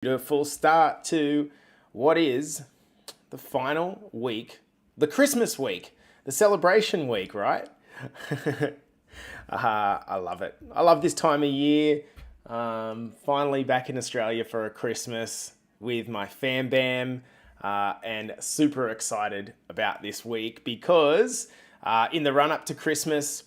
Beautiful start to what is the final week, the Christmas week, the celebration week, right? I love it. I love this time of year. Finally back in Australia for a Christmas with my fam bam, and super excited about this week because in the run up to Christmas,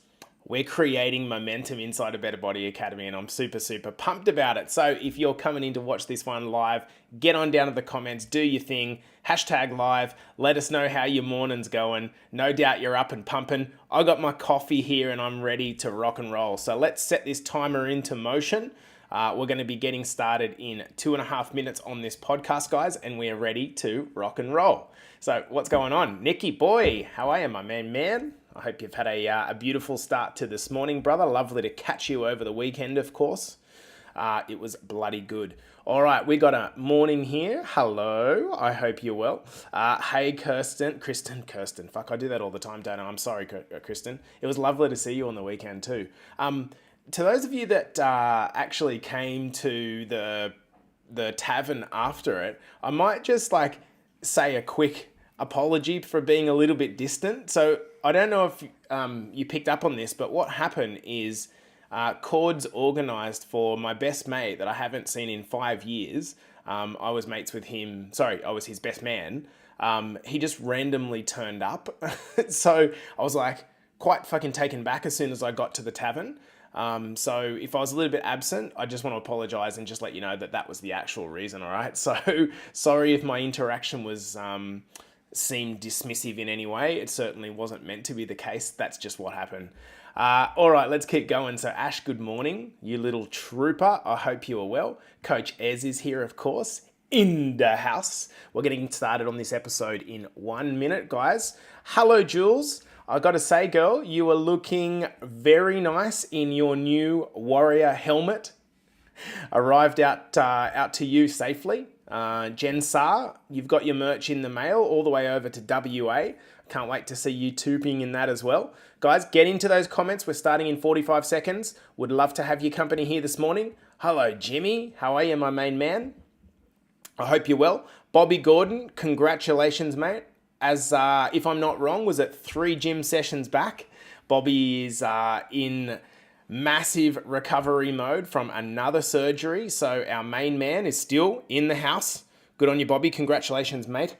we're creating momentum inside a Better Body Academy, and I'm super pumped about it. So if you're coming in to watch this one live, get on down to the comments, do your thing, hashtag live, let us know how your morning's going. No doubt you're up and pumping. I got my coffee here and I'm ready to rock and roll. So let's set this timer into motion. We're going to be getting started in 2.5 minutes on this podcast, guys, and we are ready to rock and roll. So what's going on? Nicky boy, how are you, my man? I hope you've had a beautiful start to this morning, brother. Lovely to catch you over the weekend, of course. It was bloody good. All right, we got a morning here. Hello, I hope you're well. Hey, Kristen. Fuck, I do that all the time, don't I? I'm sorry, Kristen. It was lovely to see you on the weekend too. To those of you that actually came to the tavern after it, I might just say a quick apology for being a little bit distant. So I don't know if you picked up on this, but what happened is Cord's organised for my best mate that I haven't seen in 5 years. I was mates with him. Sorry, I was his best man. He just randomly turned up. So I was quite fucking taken back as soon as I got to the tavern. So if I was a little bit absent, I just want to apologize and just let you know that was the actual reason. All right. So sorry if my interaction was, seemed dismissive in any way. It certainly wasn't meant to be the case. That's just what happened. All right, let's keep going. So Ash, good morning, you little trooper. I hope you are well. Coach Ez is here, of course, in the house. We're getting started on this episode in 1 minute, guys. Hello, Jules. I got to say, girl, you are looking very nice in your new Warrior helmet. Arrived out to you safely. Jen Saar, you've got your merch in the mail all the way over to WA. Can't wait to see you tooping in that as well. Guys, get into those comments. We're starting in 45 seconds. Would love to have your company here this morning. Hello, Jimmy. How are you, my main man? I hope you're well. Bobby Gordon, congratulations, mate. As if I'm not wrong, was it 3 gym sessions back? Bobby is in massive recovery mode from another surgery. So our main man is still in the house. Good on you, Bobby. Congratulations, mate.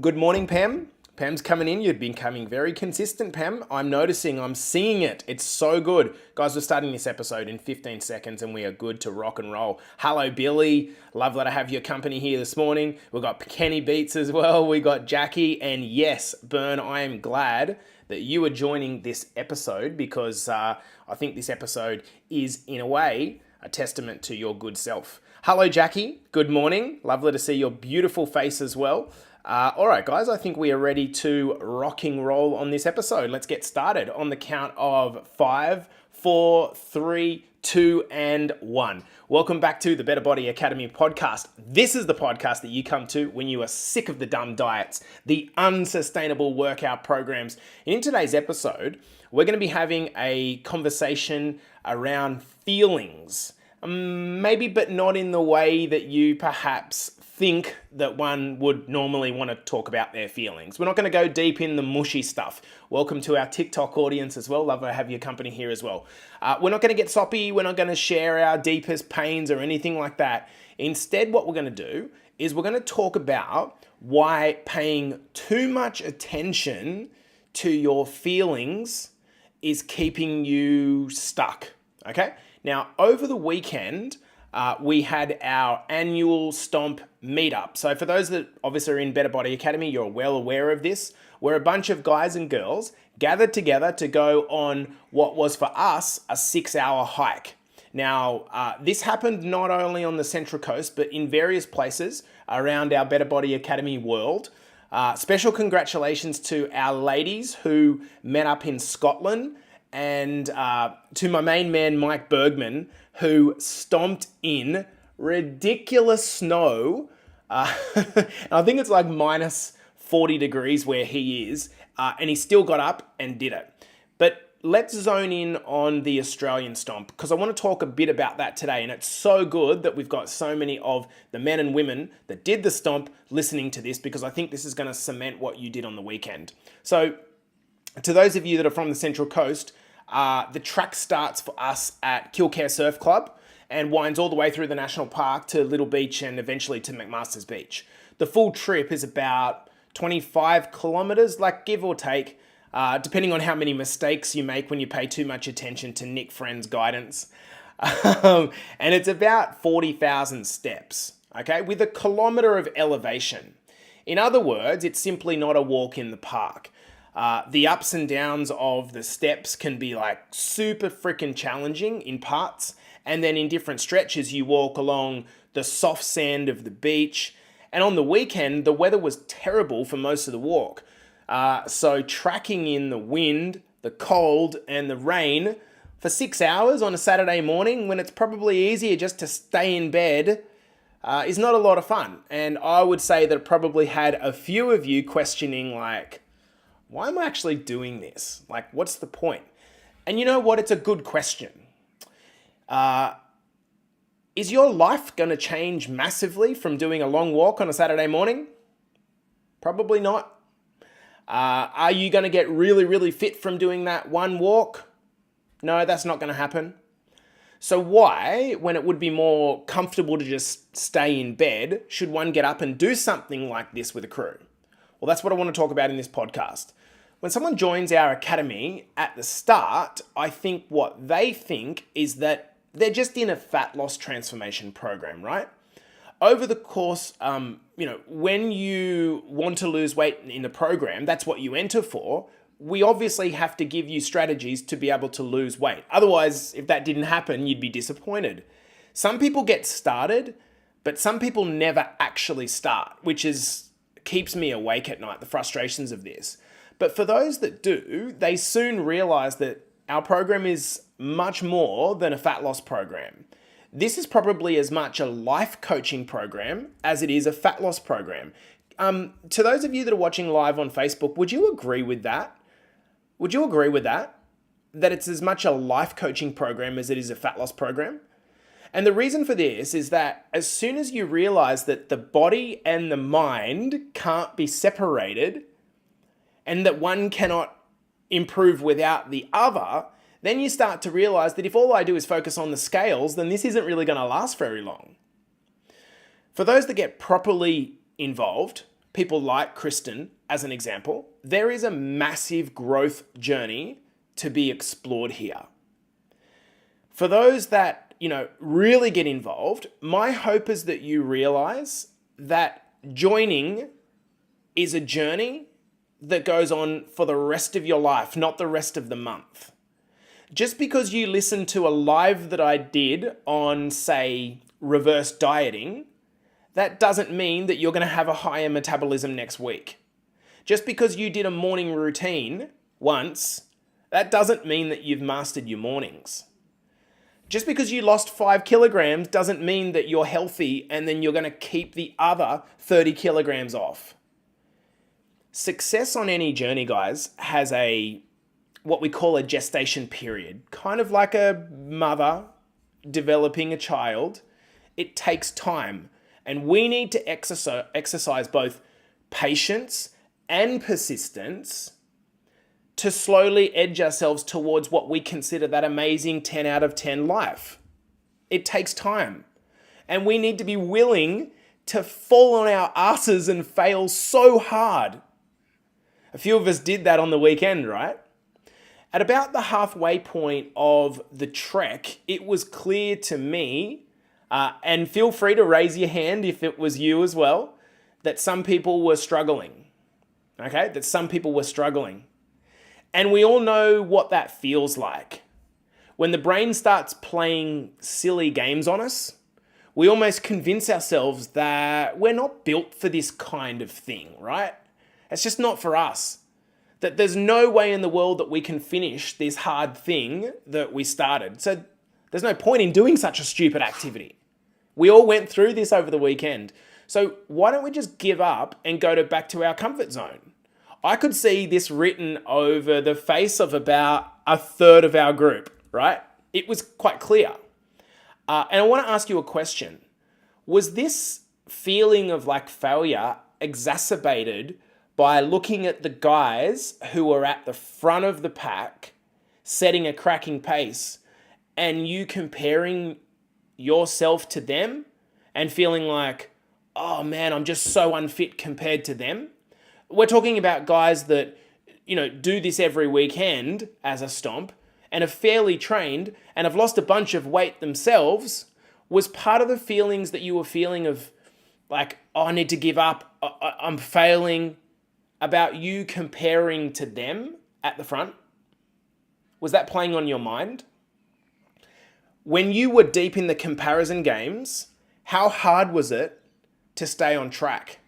Good morning, Pam. Pam's coming in. You've been coming very consistent, Pam. I'm noticing, I'm seeing it. It's so good. Guys, we're starting this episode in 15 seconds and we are good to rock and roll. Hello, Billy. Lovely to have your company here this morning. We've got Kenny Beats as well. We got Jackie. And yes, Bern, I am glad that you are joining this episode because I think this episode is, in a way, a testament to your good self. Hello, Jackie. Good morning. Lovely to see your beautiful face as well. All right, guys, I think we are ready to rocking roll on this episode. Let's get started on the count of 5, 4, 3, 2, and 1. Welcome back to the Better Body Academy podcast. This is the podcast that you come to when you are sick of the dumb diets, the unsustainable workout programs. And in today's episode, we're going to be having a conversation around feelings. Maybe, but not in the way that you perhaps think that one would normally want to talk about their feelings. We're not going to go deep in the mushy stuff. Welcome to our TikTok audience as well. Love to have your company here as well. We're not going to get soppy. We're not going to share our deepest pains or anything like that. Instead, what we're going to do is we're going to talk about why paying too much attention to your feelings is keeping you stuck. Okay? Now, over the weekend, we had our annual Stomp meetup. So for those that obviously are in Better Body Academy, you're well aware of this. We're a bunch of guys and girls gathered together to go on what was for us a 6-hour hike. Now, this happened not only on the Central Coast, but in various places around our Better Body Academy world. Special congratulations to our ladies who met up in Scotland, and to my main man, Mike Bergman, who stomped in ridiculous snow. I think it's minus 40 degrees where he is, and he still got up and did it. But let's zone in on the Australian stomp, because I want to talk a bit about that today. And it's so good that we've got so many of the men and women that did the stomp listening to this, because I think this is going to cement what you did on the weekend. So to those of you that are from the Central Coast, the track starts for us at Kilcare Surf Club and winds all the way through the National Park to Little Beach and eventually to McMaster's Beach. The full trip is about 25 kilometers, like give or take, depending on how many mistakes you make when you pay too much attention to Nick Friend's guidance. And it's about 40,000 steps, okay, with a kilometer of elevation. In other words, it's simply not a walk in the park. The ups and downs of the steps can be like super freaking challenging in parts. And then in different stretches, you walk along the soft sand of the beach. And on the weekend, the weather was terrible for most of the walk. So tracking in the wind, the cold, and the rain for 6 hours on a Saturday morning when it's probably easier just to stay in bed is not a lot of fun. And I would say that it probably had a few of you questioning, like, why am I actually doing this? Like, what's the point? And you know what? It's a good question. Is your life going to change massively from doing a long walk on a Saturday morning? Probably not. Are you going to get really, really fit from doing that one walk? No, that's not going to happen. So why, when it would be more comfortable to just stay in bed, should one get up and do something like this with a crew? Well, that's what I want to talk about in this podcast. When someone joins our academy at the start, I think what they think is that they're just in a fat loss transformation program, right? Over the course, when you want to lose weight in the program, that's what you enter for. We obviously have to give you strategies to be able to lose weight. Otherwise, if that didn't happen, you'd be disappointed. Some people get started, but some people never actually start, which keeps me awake at night, the frustrations of this. But for those that do, they soon realize that our program is much more than a fat loss program. This is probably as much a life coaching program as it is a fat loss program. To those of you that are watching live on Facebook, would you agree with that? Would you agree with that? That it's as much a life coaching program as it is a fat loss program? And the reason for this is that as soon as you realize that the body and the mind can't be separated, and that one cannot improve without the other, then you start to realize that if all I do is focus on the scales, then this isn't really going to last very long. For those that get properly involved, people like Kristen, as an example, there is a massive growth journey to be explored here. For those that, really get involved, my hope is that you realize that joining is a journey that goes on for the rest of your life, not the rest of the month. Just because you listen to a live that I did on, say, reverse dieting, that doesn't mean that you're going to have a higher metabolism next week. Just because you did a morning routine once, that doesn't mean that you've mastered your mornings. Just because you lost 5 kilograms doesn't mean that you're healthy and then you're going to keep the other 30 kilograms off. Success on any journey, guys, has what we call a gestation period. Kind of like a mother developing a child. It takes time. And we need to exercise both patience and persistence to slowly edge ourselves towards what we consider that amazing 10 out of 10 life. It takes time. And we need to be willing to fall on our asses and fail so hard. A few of us did that on the weekend, right? At about the halfway point of the trek, it was clear to me, and feel free to raise your hand if it was you as well, that some people were struggling. Okay? That some people were struggling. And we all know what that feels like. When the brain starts playing silly games on us, we almost convince ourselves that we're not built for this kind of thing, right? It's just not for us. That there's no way in the world that we can finish this hard thing that we started. So there's no point in doing such a stupid activity. We all went through this over the weekend. So why don't we just give up and go back to our comfort zone? I could see this written over the face of about a third of our group, right? It was quite clear. And I want to ask you a question. Was this feeling of like failure exacerbated by looking at the guys who were at the front of the pack, setting a cracking pace, and you comparing yourself to them and feeling like, oh man, I'm just so unfit compared to them? We're talking about guys that, do this every weekend as a stomp and are fairly trained and have lost a bunch of weight themselves. Was part of the feelings that you were feeling of like, oh, I need to give up, I'm failing, about you comparing to them at the front? Was that playing on your mind? When you were deep in the comparison games, how hard was it to stay on track?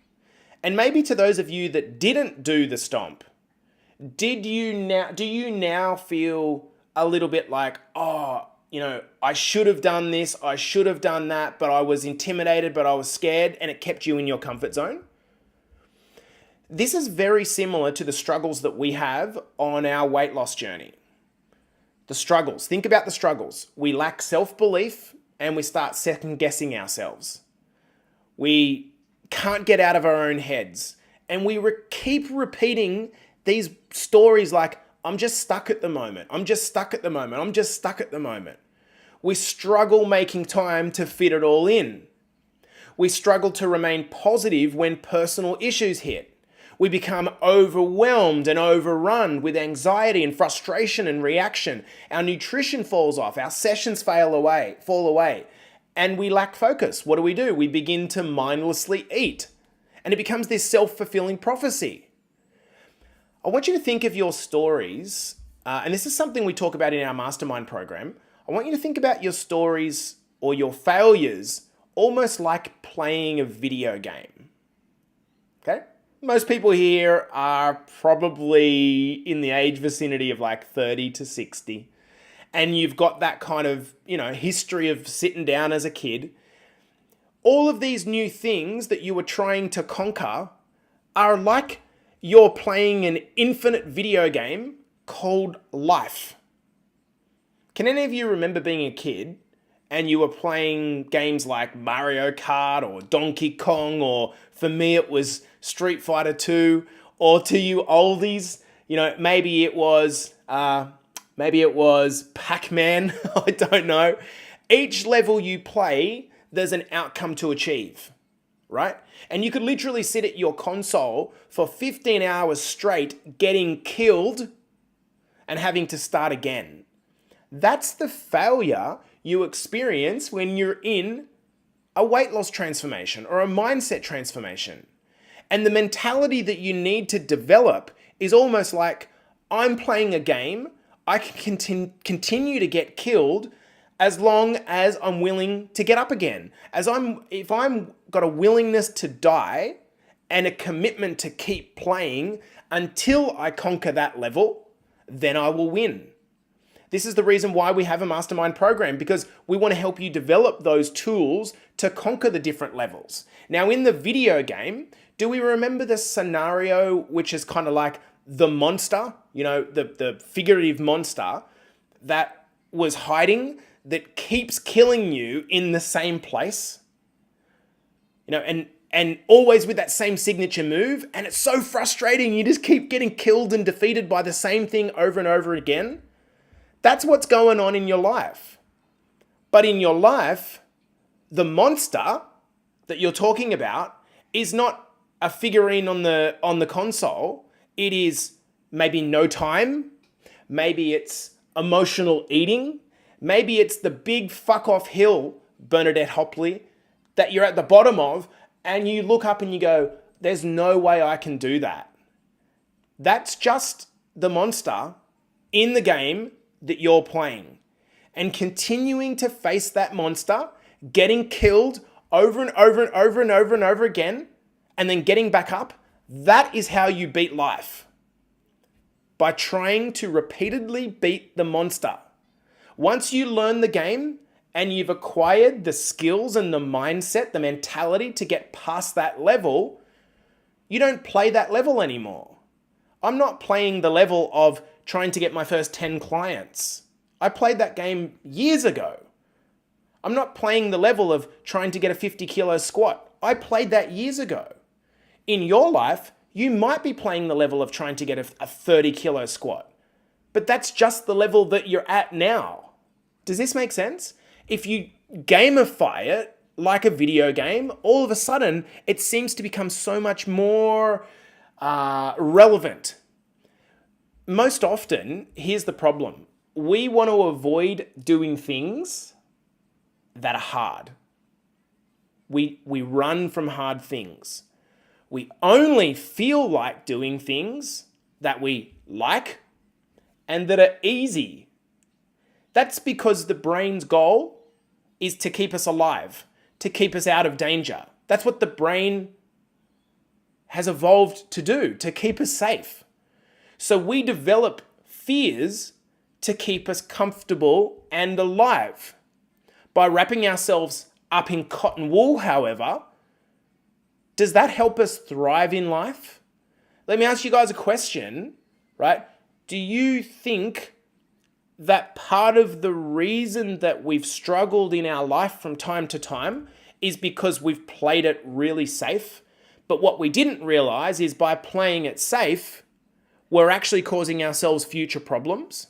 And maybe to those of you that didn't do the stomp, do you now feel a little bit like, oh, I should have done this, I should have done that, but I was intimidated, but I was scared, and it kept you in your comfort zone? This is very similar to the struggles that we have on our weight loss journey. The struggles. Think about the struggles. We lack self-belief and we start second-guessing ourselves. We can't get out of our own heads. And we keep repeating these stories like, I'm just stuck at the moment. I'm just stuck at the moment. I'm just stuck at the moment. We struggle making time to fit it all in. We struggle to remain positive when personal issues hit. We become overwhelmed and overrun with anxiety and frustration and reaction. Our nutrition falls off. Our sessions fall away. And we lack focus. What do? We begin to mindlessly eat. And it becomes this self-fulfilling prophecy. I want you to think of your stories, and this is something we talk about in our mastermind program. I want you to think about your stories or your failures almost like playing a video game. Okay? Most people here are probably in the age vicinity of like 30 to 60. And you've got that kind of, history of sitting down as a kid. All of these new things that you were trying to conquer are like you're playing an infinite video game called life. Can any of you remember being a kid and you were playing games like Mario Kart or Donkey Kong, or for me it was Street Fighter 2, or to you oldies, maybe it was Pac-Man, I don't know. Each level you play, there's an outcome to achieve, right? And you could literally sit at your console for 15 hours straight getting killed and having to start again. That's the failure you experience when you're in a weight loss transformation or a mindset transformation. And the mentality that you need to develop is almost like, I'm playing a game, I can continue to get killed as long as I'm willing to get up again. If I'm got a willingness to die and a commitment to keep playing until I conquer that level, then I will win. This is the reason why we have a mastermind program, because we want to help you develop those tools to conquer the different levels. Now, in the video game, do we remember the scenario which is kind of like the monster, the figurative monster that was hiding, that keeps killing you in the same place? And always with that same signature move, and it's so frustrating. You just keep getting killed and defeated by the same thing over and over again. That's what's going on in your life. But in your life, the monster that you're talking about is not a figurine on the console. It is maybe no time. Maybe it's emotional eating. Maybe it's the big fuck off hill, Bernadette Hopley, that you're at the bottom of, and you look up and you go, there's no way I can do that. That's just the monster in the game that you're playing. And continuing to face that monster, getting killed over and over and over and over and over again, and then getting back up, that is how you beat life. By trying to repeatedly beat the monster. Once you learn the game and you've acquired the skills and the mindset, the mentality to get past that level, you don't play that level anymore. I'm not playing the level of trying to get my first 10 clients. I played that game years ago. I'm not playing the level of trying to get a 50 kilo squat. I played that years ago. In your life, you might be playing the level of trying to get a 30 kilo squat, but that's just the level that you're at now. Does this make sense? If you gamify it like a video game, all of a sudden it seems to become so much more relevant. Most often, here's the problem. We want to avoid doing things that are hard. We run from hard things. We only feel like doing things that we like and that are easy. That's because the brain's goal is to keep us alive, to keep us out of danger. That's what the brain has evolved to do, to keep us safe. So we develop fears to keep us comfortable and alive. By wrapping ourselves up in cotton wool, however, does that help us thrive in life? Let me ask you guys a question, right? Do you think that part of the reason that we've struggled in our life from time to time is because we've played it really safe? But what we didn't realize is by playing it safe, we're actually causing ourselves future problems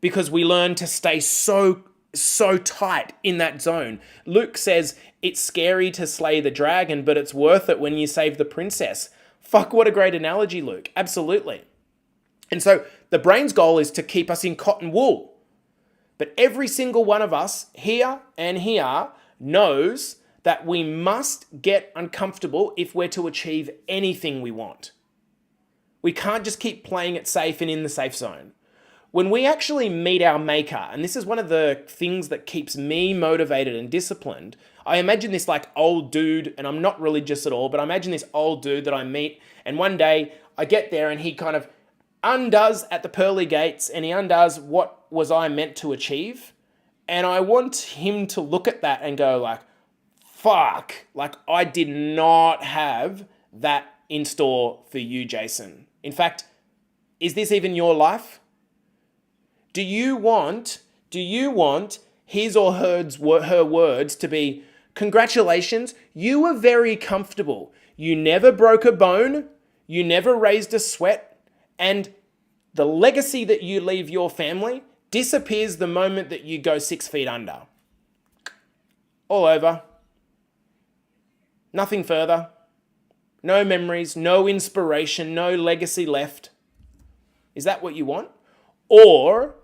because we learn to stay so tight in that zone. Luke says it's scary to slay the dragon, but it's worth it when you save the princess. Fuck, what a great analogy, Luke. Absolutely. And so the brain's goal is to keep us in cotton wool. But every single one of us here and here knows that we must get uncomfortable if we're to achieve anything we want. We can't just keep playing it safe and in the safe zone. When we actually meet our maker, and this is one of the things that keeps me motivated and disciplined, I imagine this like old dude, and I'm not religious at all, but I imagine this old dude that I meet, and one day I get there and he kind of undoes at the pearly gates and he undoes what was I meant to achieve. And I want him to look at that and go like, fuck, like I did not have that in store for you, Jason. In fact, is this even your life? Do you want his or her words to be, congratulations, you were very comfortable. You never broke a bone. You never raised a sweat. And the legacy that you leave your family disappears the moment that you go 6 feet under. All over. Nothing further. No memories, no inspiration, no legacy left. Is that what you want? Or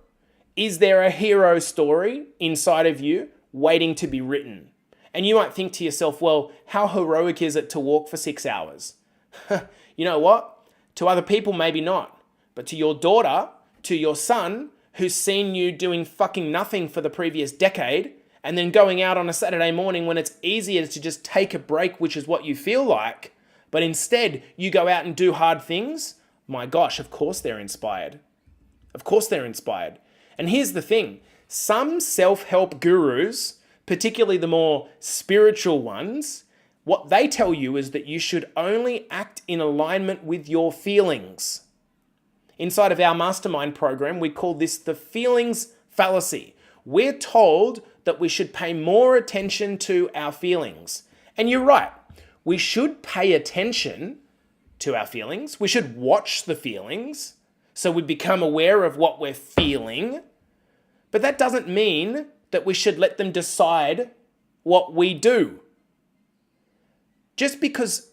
is there a hero story inside of you waiting to be written? And you might think to yourself, well, how heroic is it to walk for 6 hours? You know what? To other people, maybe not. But to your daughter, to your son, who's seen you doing fucking nothing for the previous decade, and then going out on a Saturday morning when it's easier to just take a break, which is what you feel like, but instead you go out and do hard things, my gosh, of course they're inspired. Of course they're inspired. And here's the thing. Some self-help gurus, particularly the more spiritual ones, what they tell you is that you should only act in alignment with your feelings. Inside of our mastermind program, we call this the Feelings Fallacy. We're told that we should pay more attention to our feelings. And you're right. We should pay attention to our feelings. We should watch the feelings so we become aware of what we're feeling. But that doesn't mean that we should let them decide what we do. Just because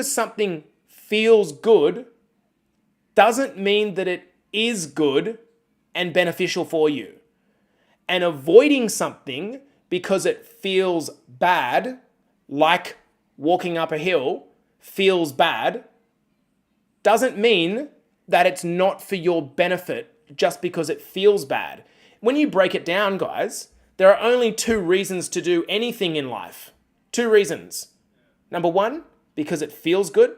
something feels good doesn't mean that it is good and beneficial for you. And avoiding something because it feels bad, like walking up a hill feels bad, doesn't mean that it's not for your benefit just because it feels bad. When you break it down, guys, there are only 2 reasons to do anything in life. 2 reasons. Number 1, because it feels good.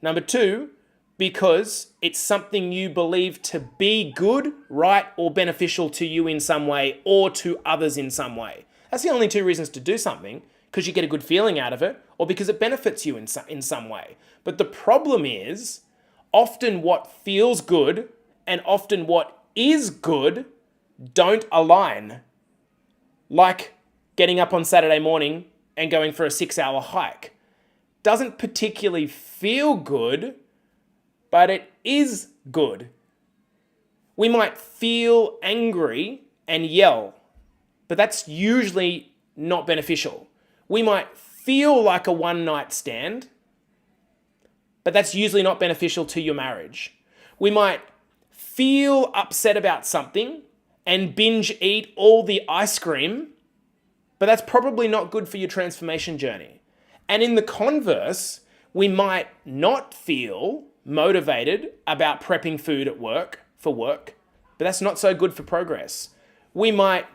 Number 2, because it's something you believe to be good, right, or beneficial to you in some way or to others in some way. That's the only 2 reasons to do something, because you get a good feeling out of it or because it benefits you in some way. But the problem is, often what feels good and often what is good don't align. Like getting up on Saturday morning and going for a 6-hour hike. Doesn't particularly feel good, but it is good. We might feel angry and yell, but that's usually not beneficial. We might feel like a one-night stand, but that's usually not beneficial to your marriage. We might feel upset about something and binge eat all the ice cream, but that's probably not good for your transformation journey. And in the converse, we might not feel motivated about prepping food for work, but that's not so good for progress. We might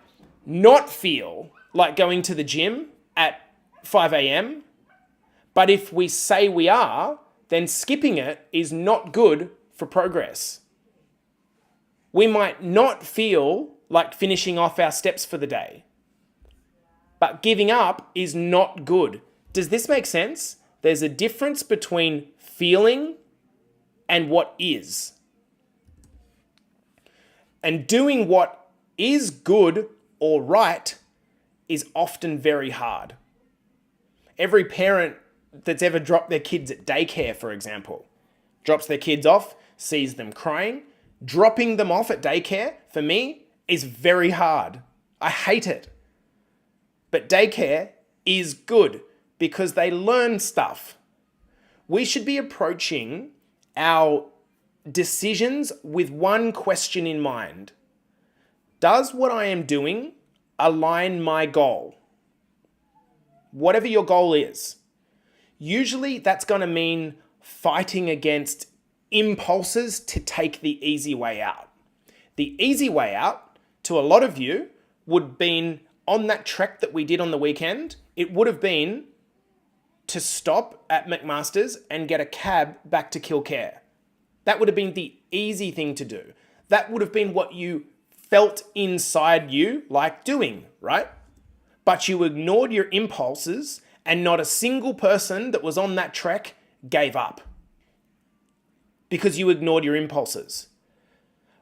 not feel like going to the gym at 5 a.m., but if we say we are, then skipping it is not good for progress. We might not feel like finishing off our steps for the day, but giving up is not good. Does this make sense? There's a difference between feeling and what is. And doing what is good or right is often very hard. Every parent that's ever dropped their kids at daycare, for example, drops their kids off, sees them crying. Dropping them off at daycare, for me, is very hard. I hate it. But daycare is good because they learn stuff. We should be approaching our decisions with one question in mind. Does what I am doing align my goal? Whatever your goal is. Usually that's going to mean fighting against impulses to take the easy way out. The easy way out, to a lot of you, would have been on that trek that we did on the weekend. It would have been to stop at McMaster's and get a cab back to Kilcare. That would have been the easy thing to do. That would have been what you felt inside you like doing, right? But you ignored your impulses, and not a single person that was on that trek gave up because you ignored your impulses.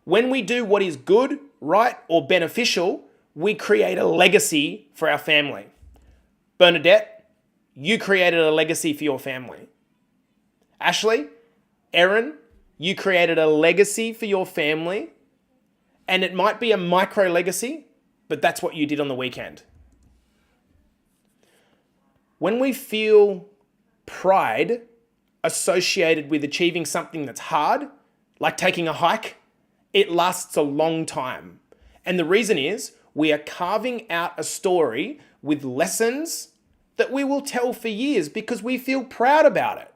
When we do what is good, right, or beneficial, we create a legacy for our family. Bernadette, you created a legacy for your family. Ashley, Erin, you created a legacy for your family, and it might be a micro legacy, but that's what you did on the weekend. When we feel pride associated with achieving something that's hard, like taking a hike, it lasts a long time. And the reason is we are carving out a story with lessons that we will tell for years because we feel proud about it.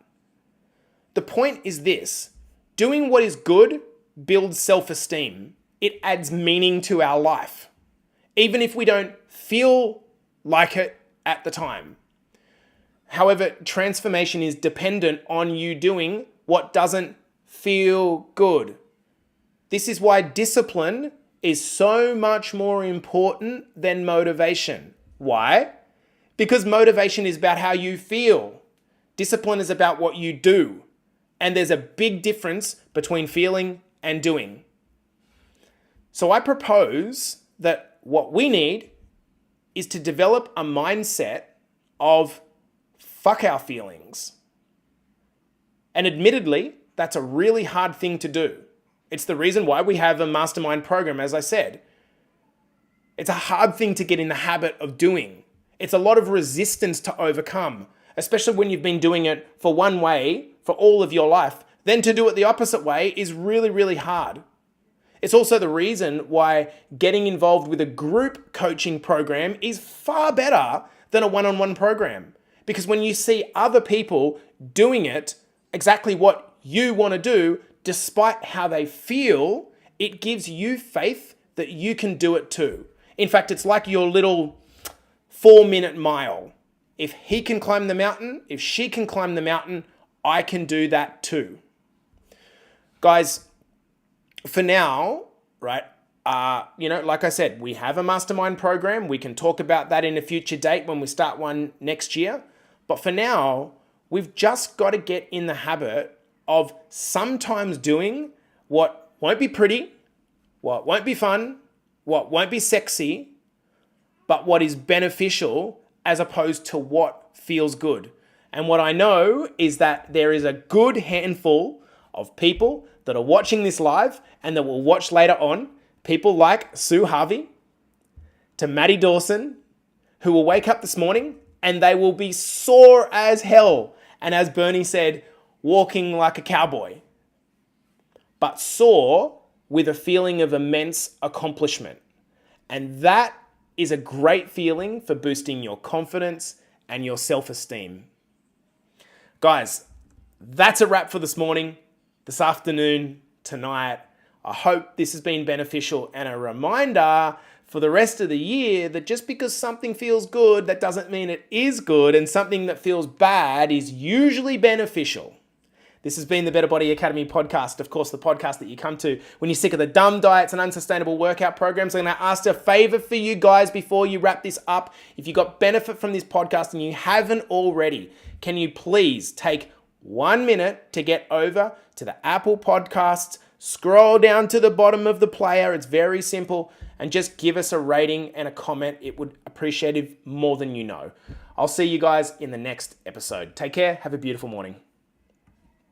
The point is this: doing what is good builds self-esteem. It adds meaning to our life, even if we don't feel like it at the time. However, transformation is dependent on you doing what doesn't feel good. This is why discipline is so much more important than motivation. Why? Because motivation is about how you feel. Discipline is about what you do. And there's a big difference between feeling and doing. So I propose that what we need is to develop a mindset of fuck our feelings. And admittedly, that's a really hard thing to do. It's the reason why we have a mastermind program, as I said. It's a hard thing to get in the habit of doing. It's a lot of resistance to overcome, especially when you've been doing it for one way for all of your life. Then to do it the opposite way is really, really hard. It's also the reason why getting involved with a group coaching program is far better than a one-on-one program. Because when you see other people doing it exactly what you want to do, despite how they feel, it gives you faith that you can do it too. In fact, it's like your little 4-minute mile. If he can climb the mountain, if she can climb the mountain, I can do that too. Guys, for now, right, like I said, we have a mastermind program. We can talk about that in a future date when we start one next year. But for now, we've just got to get in the habit of sometimes doing what won't be pretty, what won't be fun, what won't be sexy, but what is beneficial as opposed to what feels good. And what I know is that there is a good handful of people that are watching this live and that will watch later on, people like Sue Harvey, to Maddie Dawson, who will wake up this morning and they will be sore as hell. And as Bernie said, walking like a cowboy, but sore with a feeling of immense accomplishment. And that is a great feeling for boosting your confidence and your self-esteem. Guys, that's a wrap for this morning, this afternoon, tonight. I hope this has been beneficial and a reminder for the rest of the year that just because something feels good, that doesn't mean it is good, and something that feels bad is usually beneficial. This has been the Better Body Academy podcast, of course, the podcast that you come to when you're sick of the dumb diets and unsustainable workout programs. I'm going to ask a favor for you guys before you wrap this up. If you got benefit from this podcast and you haven't already, can you please take 1 minute to get over to the Apple Podcasts, scroll down to the bottom of the player. It's very simple. And just give us a rating and a comment. It would appreciate it more than you know. I'll see you guys in the next episode. Take care. Have a beautiful morning.